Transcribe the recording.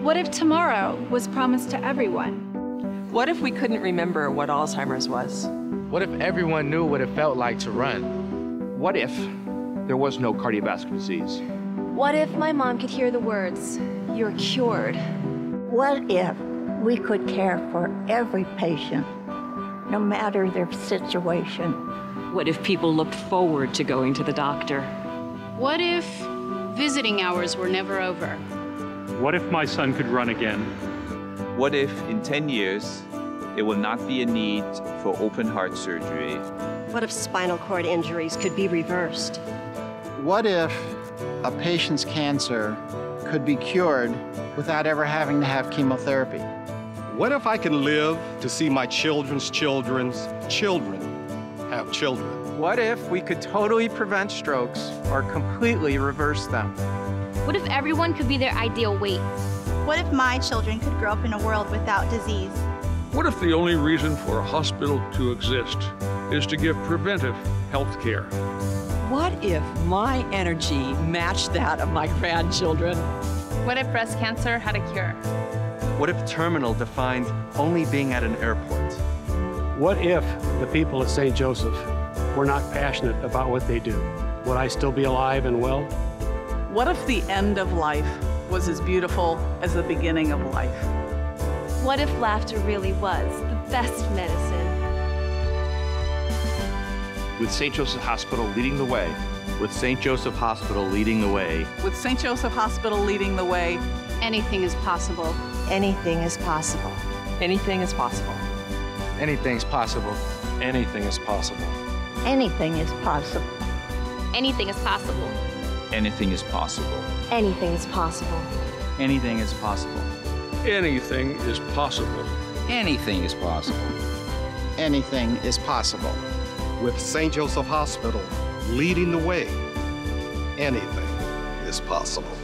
What if tomorrow was promised to everyone? What if we couldn't remember what Alzheimer's was? What if everyone knew what it felt like to run? What if there was no cardiovascular disease? What if my mom could hear the words, "You're cured"? What if we could care for every patient, no matter their situation? What if people looked forward to going to the doctor? What if visiting hours were never over? What if my son could run again? What if in 10 years, there will not be a need for open heart surgery? What if spinal cord injuries could be reversed? What if a patient's cancer could be cured without ever having to have chemotherapy? What if I can live to see my children's children's children have children? What if we could totally prevent strokes or completely reverse them? What if everyone could be their ideal weight? What if my children could grow up in a world without disease? What if the only reason for a hospital to exist is to give preventive health care? What if my energy matched that of my grandchildren? What if breast cancer had a cure? What if terminal defined only being at an airport? What if the people at St. Joseph were not passionate about what they do? Would I still be alive and well? What if the end of life was as beautiful as the beginning of life? What if laughter really was the best medicine? With St. Joseph Hospital leading the way. With St. Joseph Hospital leading the way. With St. Joseph Hospital leading the way. Anything is possible. Anything is possible. Anything is possible. Anything's possible. Anything is possible. Anything is possible. Anything is possible. Anything is possible. Anything is possible. Anything is possible. Anything is possible. Anything is possible. Anything is possible. With St. Joseph Hospital leading the way, anything is possible.